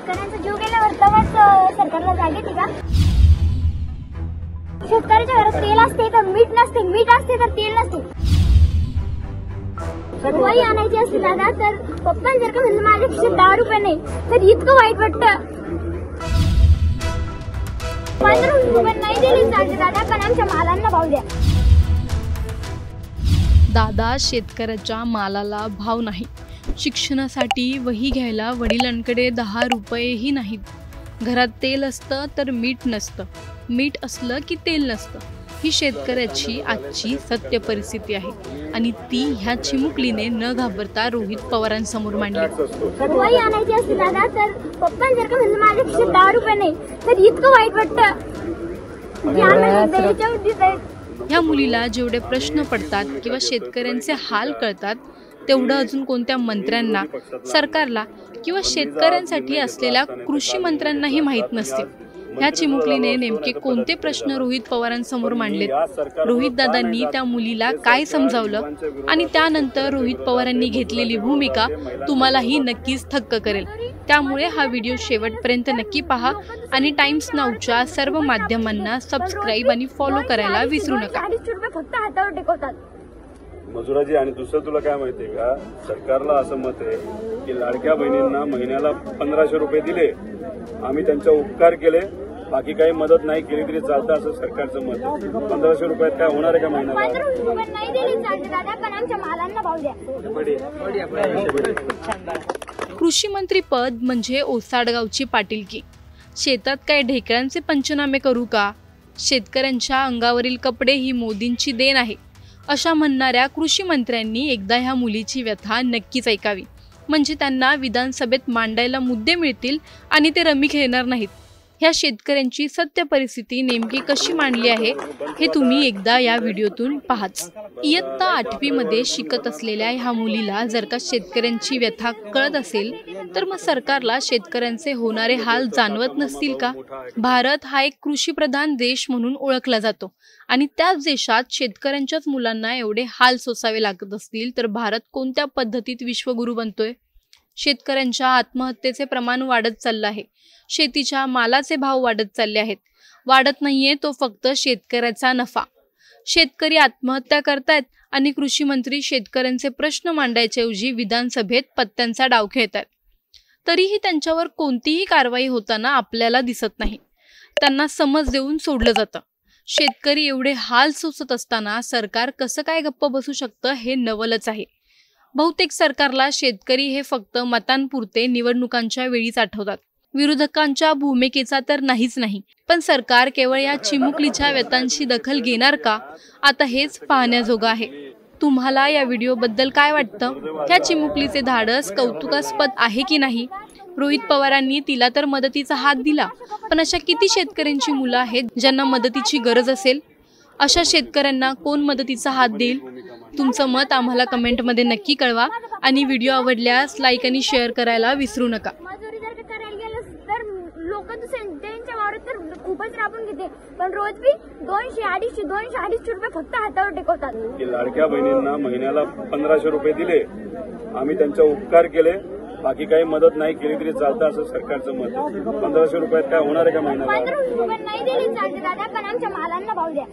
शेतकऱ्यांचा जीव गेल्यावर तेव्हाच सरकारला जाग येते का? शेतकऱ्याच्या घरात तेल असते तर मीठ नसते, मीठ असते तर तेल नसते. वही आणायची असते दादा तर पप्पा जर का म्हणलं माझ्या खिशात 10 रुपये नाही तर इतकं वाईट वाटतं. 15 रुपये नाही दिले चालते दादा, पण आमच्या मालांना भाव द्या. दादा, शेतकऱ्याच्या मालाला भाव नाही. शिक्षणासाठी वही घ्यायला वडिलांकडे 10 रुपयेही नाहीत. घरात तेल असतं तर मीठ नसतं, मीठ असलं की तेल नसतं. ही शेतकऱ्याची आजची सत्य परिस्थिती आहे आणि ती ह्या चिमुकलीने न घाबरता रोहित पवारांसमोर मांडली. वही आणायची असते दादा तर पप्पा जर का म्हणलं माझ्या खिशात 10 रुपये नाही तर इतकं वाईट वाटतं. ह्या मुलीला जेवढे प्रश्न पडतात किंवा शेतकऱ्यांचे हाल कळतात तेवढं अजून कोणत्या मंत्र्यांना, सरकारला किंवा शेतकऱ्यांसाठी असलेल्या कृषी मंत्र्यांनाही माहीत नसतील. ह्या चिमुकलीने नेमके कोणते प्रश्न रोहित पवारांसमोर मांडलेत, रोहित दादांनी त्या मुलीला काय समजावलं आणि त्यानंतर रोहित पवारांनी घेतलेली भूमिका तुम्हालाही नक्कीच थक्क करेल. त्यामुळे हा व्हिडिओ शेवटपर्यंत नक्की पहा आणि टाइम्स नाऊच्या सर्व माध्यमांना सबस्क्राईब आणि फॉलो करायला विसरू नका. फक्त हातावर टेकवतात मजुराजी. आणि दुसरं तुला काय माहितीये का, सरकारला असं मत आहे की लाडक्या बहिणींना महिन्याला 1500 रुपये दिले, आम्ही त्यांचा उपकार केले, बाकी काही मदत नाही केली तरी चालतं, असं सरकारचं मत आहे. 1500 रुपयात काय होणार आहे का महिन्याला? 15 रुपये नाही दिले चालते दादा, पण आमच्या मालांना भाव द्या. कृषी मंत्री पद म्हणजे ओसाडगावची पाटीलकी. शेतात काय ढेकळांचे पंचनामे करू का? शेतकऱ्यांच्या अंगावरील कपडे ही मोदींची देण आहे अशा म्हणणाऱ्या कृषी मंत्र्यांनी एकदा ह्या मुलीची व्यथा नक्कीच ऐकावी, म्हणजे त्यांना विधानसभेत मांडायला मुद्दे मिळतील आणि ते रमी खेळणार नाहीत. ह्या शेतकऱ्यांची सत्य परिस्थिती नेमकी कशी मांडली आहे हे तुम्ही एकदा या व्हिडिओतून पाहाच. इयत्ता 8वी मध्ये शिकत असलेल्या ह्या मुलीला जर का शेतकऱ्यांची व्यथा कळत असेल तर मग सरकारला शेतकऱ्यांचे होणारे हाल जाणवत नसतील का? भारत हा एक कृषीप्रधान देश म्हणून ओळखला जातो आणि त्याच देशात शेतकऱ्यांच्याच मुलांना एवढे हाल सोसावे लागत असतील तर भारत कोणत्या पद्धतीत विश्वगुरू बनतोय? शेतकऱ्यांच्या आत्महत्येचे प्रमाण वाढत चाललं आहे. शेतीच्या मालाचे भाव वाढत चालले आहेत. वाढत नाहीये तो फक्त शेतकऱ्याचा नफा. शेतकरी आत्महत्या करतायत आणि कृषी मंत्री शेतकऱ्यांचे प्रश्न मांडायच्या ऐवजी विधानसभेत पत्त्यांचा डाव खेळतायत. तरीही त्यांच्यावर कोणतीही कारवाई होताना आपल्याला दिसत नाही. त्यांना समज देऊन सोडलं जातं. शेतकरी एवढे हाल सोसत असताना सरकार कसं काय गप्प बसू शकतं हे नवलच आहे. बहुतेक सरकारला शेतकरी हे फक्त मतांपुरते निवडणुकांच्या वेळीच आठवतात. विरोधकांच्या भूमिकेचा तर नाहीच नाही, पण सरकार केवळ या चिमुकलीच्या व्यथांची दखल घेणार का? आता हेच पाहण्याजोगं आहे. तुम्हाला या व्हिडिओबद्दल काय वाटतं? ह्या चिमुकलीचे धाडस कौतुकास्पद आहे की नाही? रोहित पवारांनी तिला तर मदतीचा हात दिला, पण अशा किती शेतकऱ्यांची मुलं आहेत ज्यांना मदतीची गरज असेल? अशा शेतकऱ्यांना कोण मदतीचा हात देईल? तुमचं मत आम्हाला कमेंटमध्ये नक्की कळवा आणि व्हिडिओ आवडल्यास लाईक आणि शेअर करायला विसरू नका. मजुरी जर का करायला गेलं तर लोक त्यांच्या वावरात तर खूपच राबून घेते, पण रोज बी 200-250 रुपये फक्त हातावर टेकवतात. लाडक्या बहिणींना महिन्याला 1500 रुपये दिले, आम्ही त्यांचा उपकार केले, बाकी काही मदत नाही केली तरी चालतं, असं सरकारचं मत आहे. 1500 रुपयात काय होणार आहे का महिन्याला? 15 रुपये नाही दिले चालते दादा, पण आमच्या मालांना भाव द्या.